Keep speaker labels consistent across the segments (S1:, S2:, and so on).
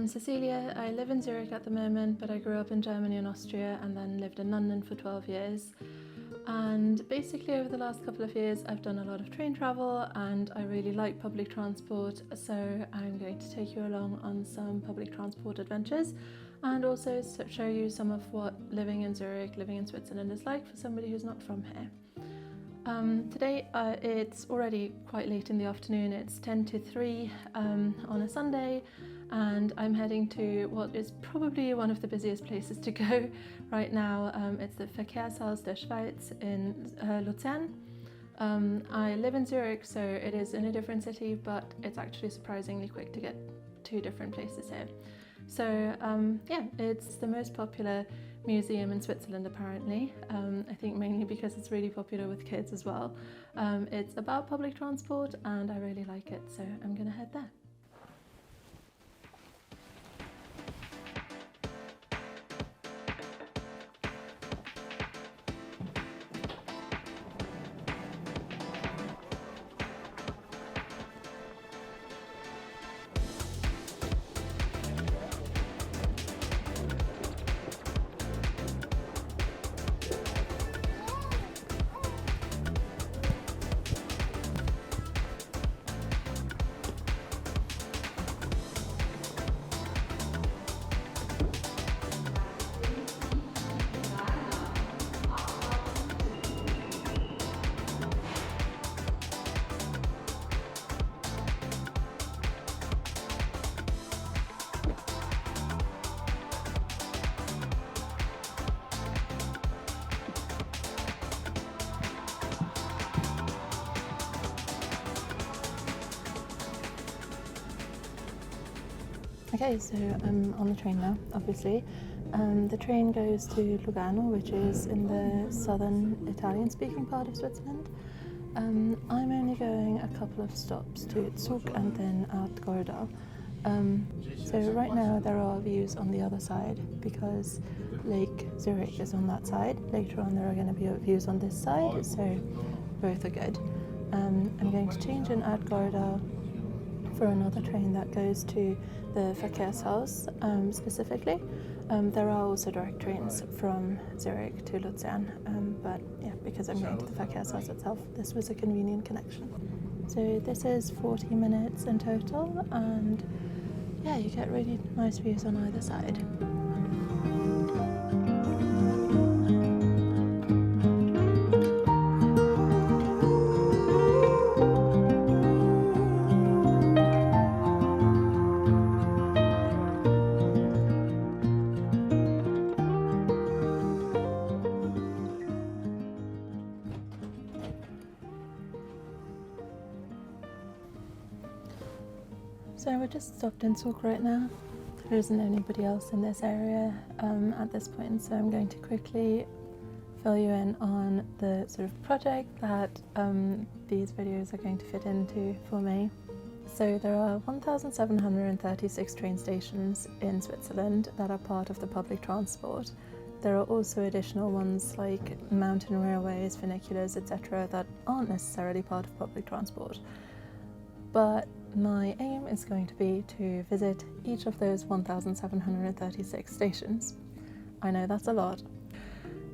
S1: Cecilia. I live in Zurich at the moment, but I grew up in Germany and Austria and then lived in London for 12 years. And basically over the last couple of years I've done a lot of train travel and I really like public transport, so I'm going to take you along on some public transport adventures and also show you some of what living in Zurich, living in Switzerland is like for somebody who's not from here. Today it's already quite late in the afternoon, it's 10 to 3 on a Sunday, and I'm heading to what is probably one of the busiest places to go right now. It's the Verkehrshaus der Schweiz in Luzern. I live in Zurich, so it is in a different city, but it's actually surprisingly quick to get to different places here. So yeah, it's the most popular museum in Switzerland apparently. I think mainly because it's really popular with kids as well. It's about public transport and I really like it, so I'm gonna head there. Okay, so I'm on the train now, obviously. The train goes to Lugano, which is in the southern Italian-speaking part of Switzerland. I'm only going a couple of stops to Zug and then out Gordau. So right now there are views on the other side because Lake Zurich is on that side. Later on there are going to be views on this side, so both are good. I'm going to change in at Gordau for another train that goes to the Verkehrshaus specifically. There are also direct trains from Zurich to Luzern, but yeah, because I'm going to the Verkehrshaus itself, this was a convenient connection. So this is 40 minutes in total, and yeah, you get really nice views on either side. So we're just stopped in Zug right now. There isn't anybody else in this area at this point, so I'm going to quickly fill you in on the sort of project that these videos are going to fit into for me. So there are 1,736 train stations in Switzerland that are part of the public transport. There are also additional ones like mountain railways, funiculars, etc. that aren't necessarily part of public transport. But my aim is going to be to visit each of those 1,736 stations. I know that's a lot.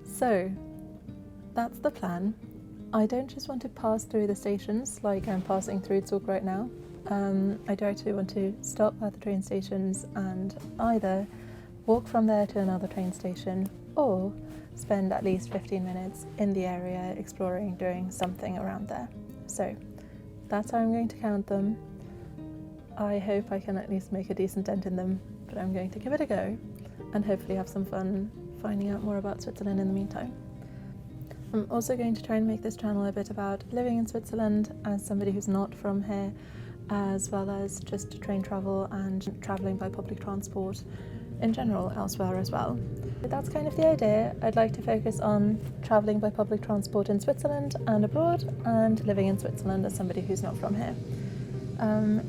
S1: So that's the plan. I don't just want to pass through the stations like I'm passing through Zug right now. I do actually want to stop at the train stations and either walk from there to another train station or spend at least 15 minutes in the area exploring, doing something around there. So that's how I'm going to count them. I hope I can at least make a decent dent in them, but I'm going to give it a go and hopefully have some fun finding out more about Switzerland in the meantime. I'm also going to try and make this channel a bit about living in Switzerland as somebody who's not from here, as well as just train travel and travelling by public transport in general elsewhere as well. But that's kind of the idea. I'd like to focus on travelling by public transport in Switzerland and abroad, and living in Switzerland as somebody who's not from here.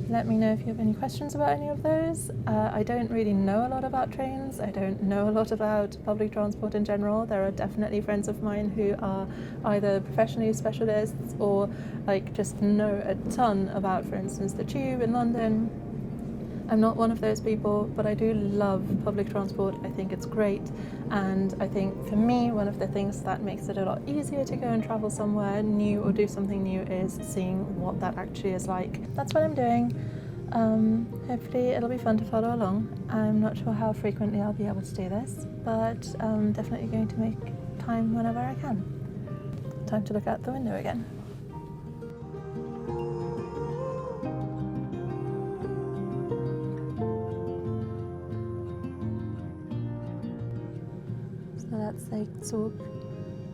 S1: Let me know if you have any questions about any of those. I don't really know a lot about trains. I don't know a lot about public transport in general. There are definitely friends of mine who are either professionally specialists or like just know a ton about, for instance, the tube in London. I'm not one of those people, but I do love public transport. I think it's great, and I think for me one of the things that makes it a lot easier to go and travel somewhere new or do something new is seeing what that actually is like. That's what I'm doing. Hopefully it'll be fun to follow along. I'm not sure how frequently I'll be able to do this, but I'm definitely going to make time whenever I can. Time to look out the window again. So that's Lake Zug.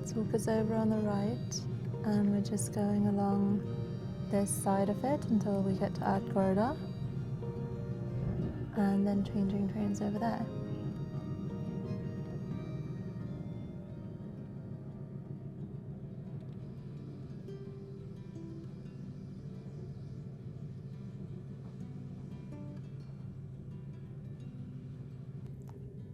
S1: Zug is over on the right, and we're just going along this side of it until we get to Ardgorda, and then changing trains over there.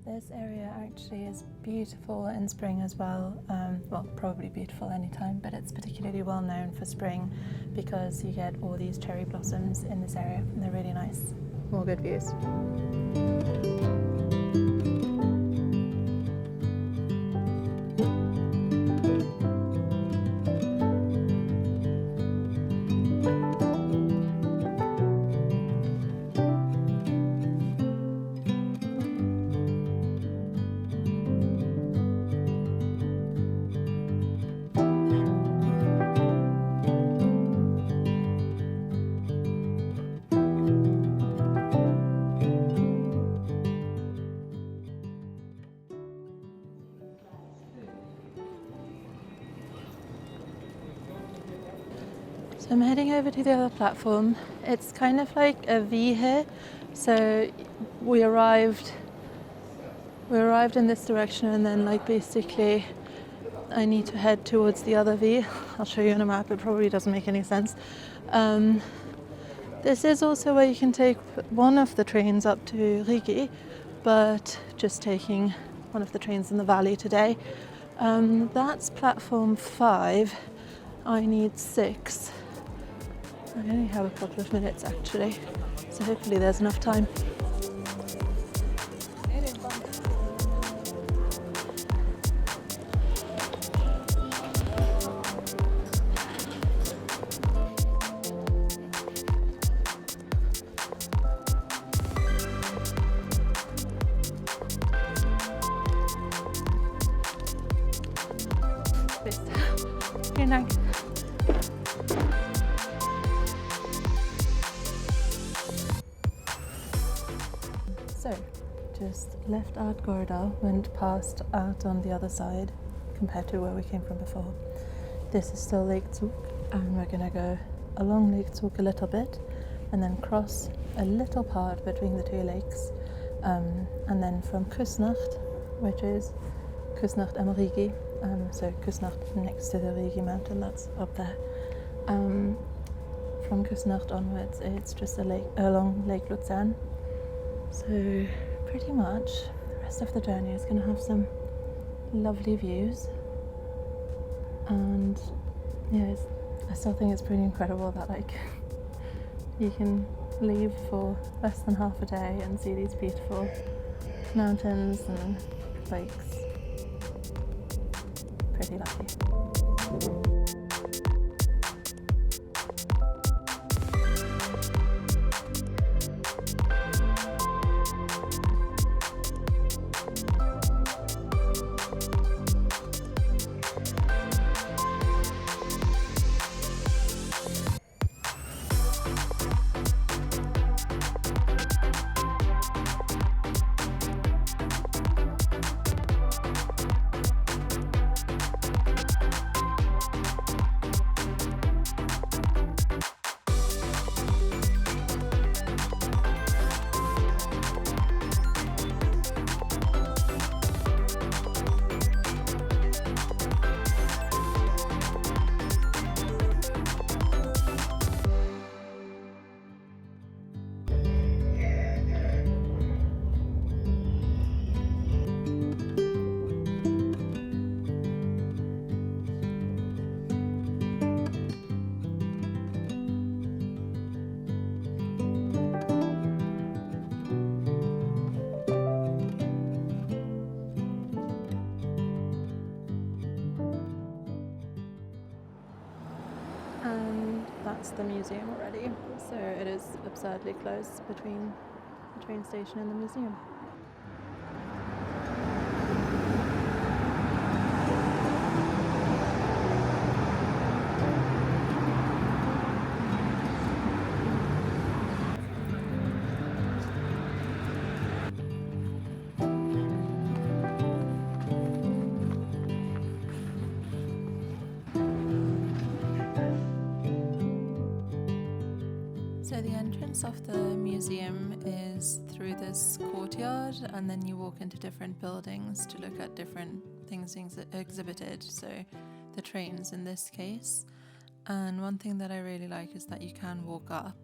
S1: This area actually is beautiful in spring as well. Well, probably beautiful anytime, but it's particularly well known for spring because you get all these cherry blossoms in this area, and they're really nice. More good views. So I'm heading over to the other platform. It's kind of like a V here. So we arrived in this direction, and then like basically I need to head towards the other V. I'll show you on a map, it probably doesn't make any sense. This is also where you can take one of the trains up to Rigi, but just taking one of the trains in the valley today. That's platform 5. I need 6. I only have a couple of minutes actually, so hopefully there's enough time. Vielen Dank. So, just left Ardgorda, went past out on the other side compared to where we came from before. This is still Lake Zug, and we're going to go along Lake Zug a little bit and then cross a little part between the two lakes, and then from Küsnacht, which is Küsnacht am Rigi, so Küsnacht next to the Rigi mountain, that's up there. From Küsnacht onwards it's just a lake along Lake Luzern. So pretty much the rest of the journey is going to have some lovely views, and yeah, I still think it's pretty incredible that like you can leave for less than half a day and see these beautiful mountains and lakes. Pretty lucky. past the museum already, so it is absurdly close between the train station and the museum. So the entrance of the museum is through this courtyard, and then you walk into different buildings to look at different things exhibited, so the trains in this case. And one thing that I really like is that you can walk up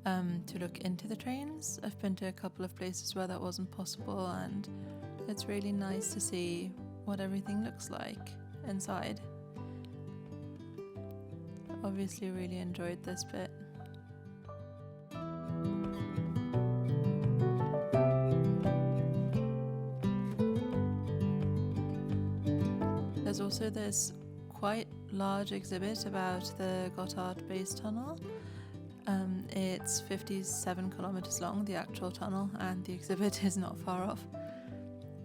S1: to look into the trains. I've been to a couple of places where that wasn't possible, and it's really nice to see what everything looks like inside. Obviously really enjoyed this bit. There's also this quite large exhibit about the Gotthard base tunnel. It's 57 kilometers long, the actual tunnel, and the exhibit is not far off.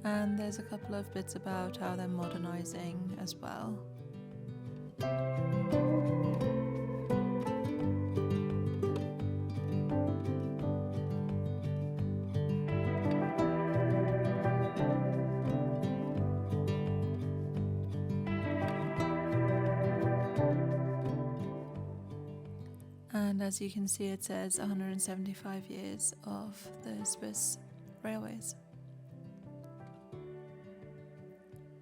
S1: And there's a couple of bits about how they're modernizing as well. And as you can see, it says 175 years of the Swiss railways.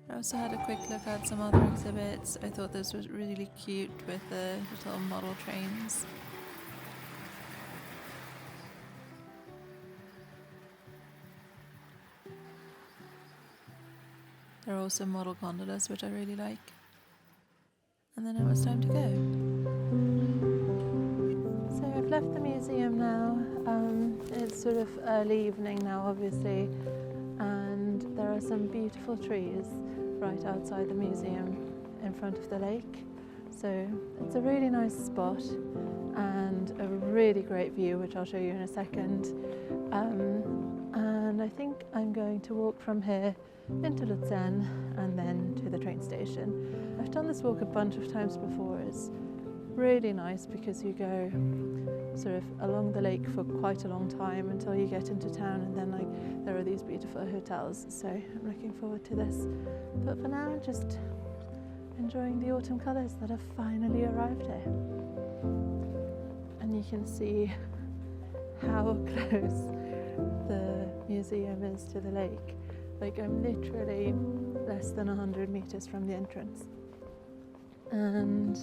S1: I also had a quick look at some other exhibits. I thought this was really cute with the little model trains. There are also model gondolas, which I really like. And then it was time to go. So I've left the museum now. It's sort of early evening now, obviously, and there are some beautiful trees right outside the museum in front of the lake. So it's a really nice spot and a really great view, which I'll show you in a second. And I think I'm going to walk from here into Luzern and then to the train station. I've done this walk a bunch of times before. It's really nice because you go sort of along the lake for quite a long time until you get into town, and then there are these beautiful hotels, so I'm looking forward to this. But for now, just enjoying the autumn colours that have finally arrived here. And you can see how close the museum is to the lake. I'm literally less than 100 meters from the entrance. And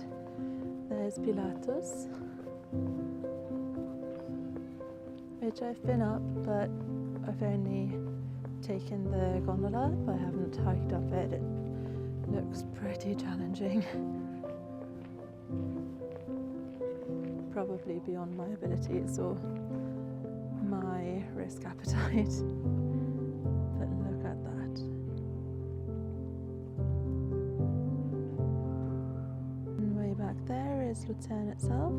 S1: there's Pilatus, which I've been up, but I've only taken the gondola. I haven't hiked up it. It looks pretty challenging. Probably beyond my abilities or my risk appetite. But look at that. And way back there is Luzern itself.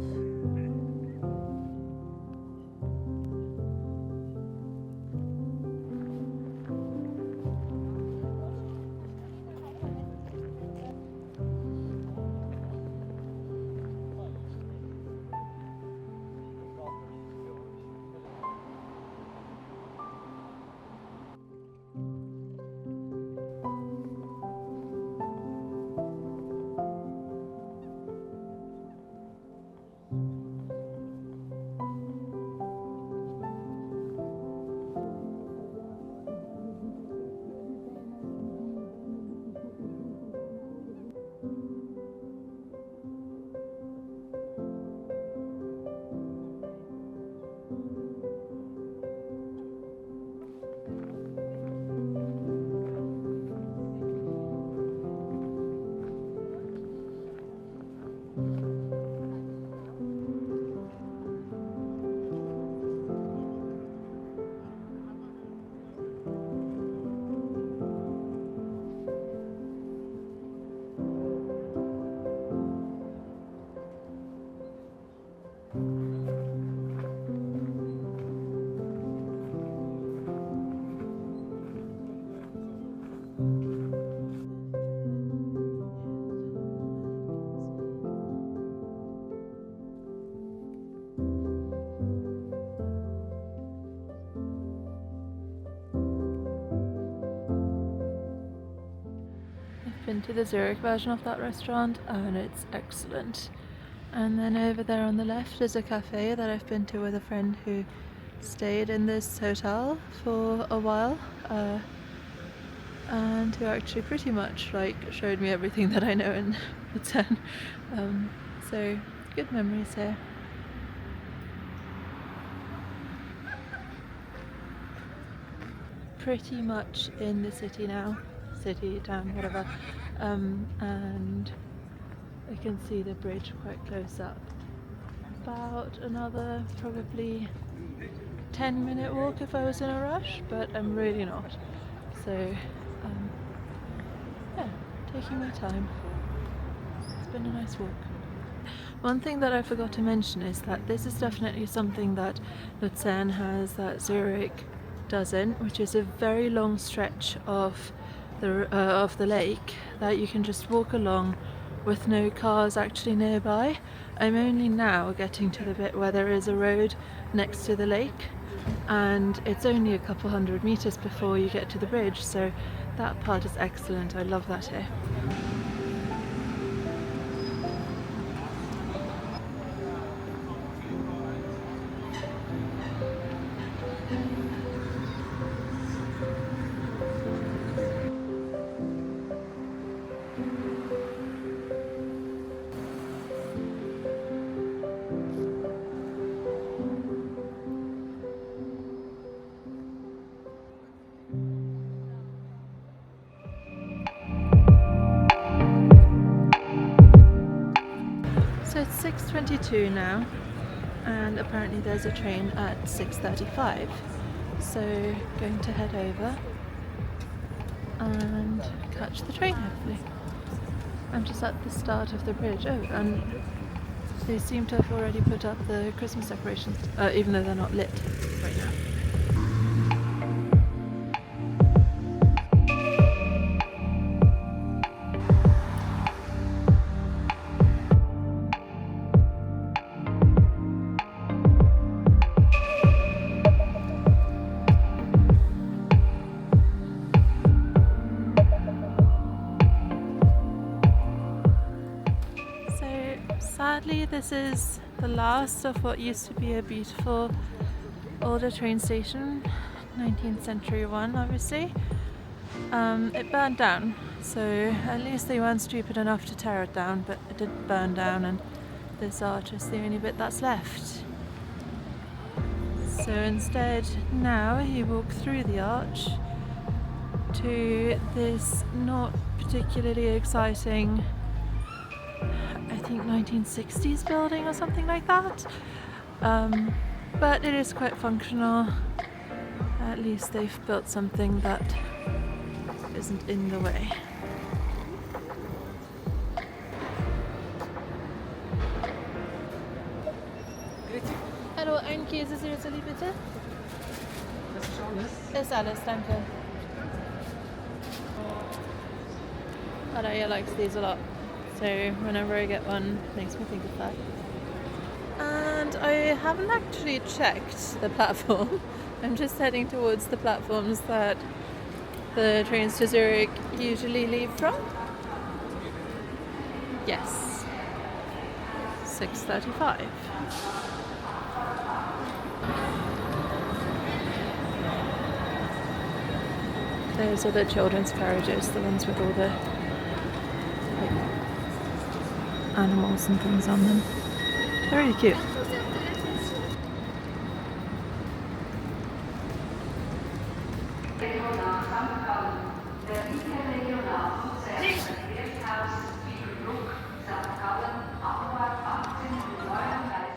S1: been to the Zurich version of that restaurant and it's excellent. And then over there on the left is a cafe that I've been to with a friend who stayed in this hotel for a while, and who actually pretty much like showed me everything that I know in Luzern. So good memories here. Pretty much in the city now, city, town, whatever, and I can see the bridge quite close up. About another probably 10-minute walk if I was in a rush, but I'm really not. So yeah, taking my time. It's been a nice walk. One thing that I forgot to mention is that this is definitely something that Luzern has that Zurich doesn't, which is a very long stretch of the lake that you can just walk along with no cars actually nearby. I'm only now getting to the bit where there is a road next to the lake, and it's only a couple hundred meters before you get to the bridge, so that part is excellent. I love that here. So it's 6:22 now, and apparently there's a train at 6:35. So going to head over and catch the train hopefully. I'm just at the start of the bridge. Oh, and they seem to have already put up the Christmas decorations, even though they're not lit right now. Sadly, this is the last of what used to be a beautiful older train station, 19th century one obviously. It burned down, so at least they weren't stupid enough to tear it down, but it did burn down, and this arch is the only bit that's left. So instead now you walk through the arch to this not particularly exciting, I think 1960s building or something like that, but it is quite functional. At least they've built something that isn't in the way. Hallo, ein Käse-Sirezeli bitte?
S2: Das ist alles.
S1: Ist alles, danke. Araya likes these a lot, so whenever I get one, it makes me think of that. And I haven't actually checked the platform. I'm just heading towards the platforms that the trains to Zurich usually leave from. Yes, 6:35. Those are the children's carriages, the ones with all the animals and things on them. They're really cute.
S3: Der Luzern Verkehrshaus, Zurich, St. Gallen, Abfahrt 18:39 Uhr.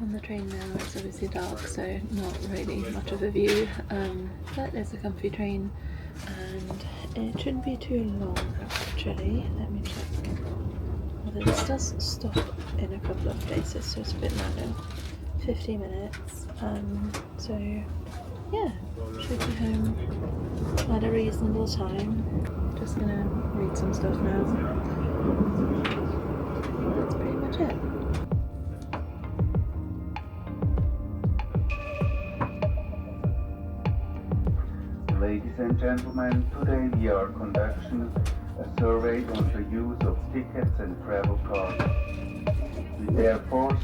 S1: On the train now, it's obviously dark, so not really much of a view, but it's a comfy train and it shouldn't be too long actually. Let me check. Although this does stop in a couple of places, so it's a bit random. 50 minutes, so yeah, should be home at a reasonable time. Just gonna read some stuff now. That's pretty much it.
S4: Ladies and gentlemen, today we are conducting a survey on the use of tickets and travel cards. We therefore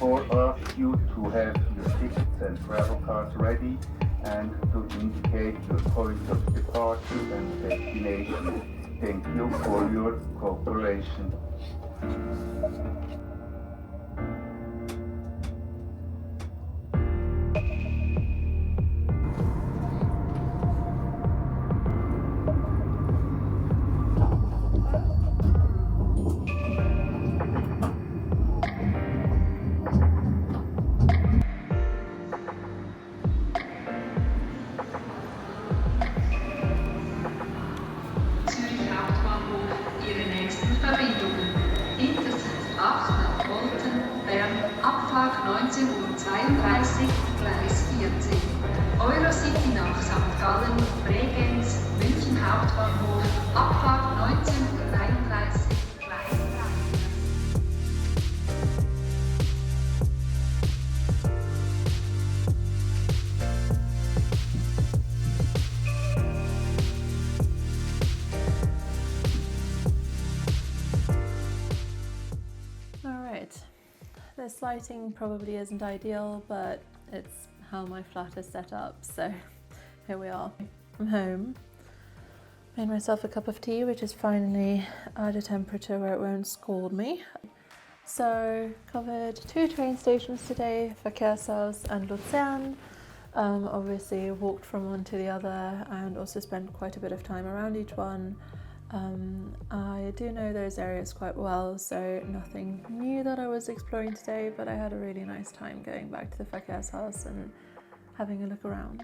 S4: ask you to have your tickets and travel cards ready and to indicate your point of departure and destination. Thank you for your cooperation.
S3: Zürich Hauptbahnhof Ihre nächsten Verbindungen. Intercity 8 nach Olten, Bern, Abfahrt 19:32 Uhr, Gleis 14. Eurocity nach St. Gallen, Bregenz, München Hauptbahnhof, Abfahrt 19:33 Uhr, Gleis 3.
S1: Alright, this lighting probably isn't ideal, but it's how my flat is set up, so here we are. I'm home. Made myself a cup of tea, which is finally at a temperature where it won't scald me. So, covered 2 train stations today, Verkehrshaus and Luzern. Obviously walked from one to the other and also spent quite a bit of time around each one. I do know those areas quite well, so nothing new that I was exploring today, but I had a really nice time going back to the Verkehrshaus and having a look around.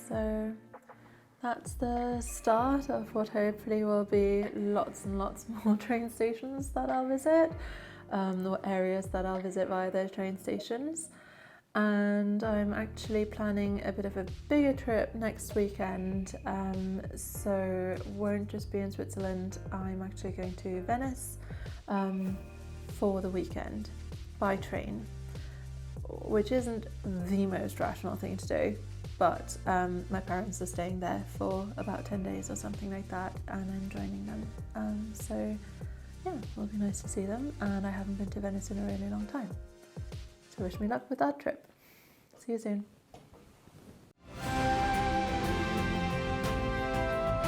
S1: So that's the start of what hopefully will be lots and lots more train stations that I'll visit, or areas that I'll visit via those train stations. And I'm actually planning a bit of a bigger trip next weekend, so won't just be in Switzerland. I'm actually going to Venice for the weekend by train, which isn't the most rational thing to do, but my parents are staying there for about 10 days or something like that, and I'm joining them, so yeah, it'll be nice to see them, and I haven't been to Venice in a really long time. So wish me luck with that trip. See you soon.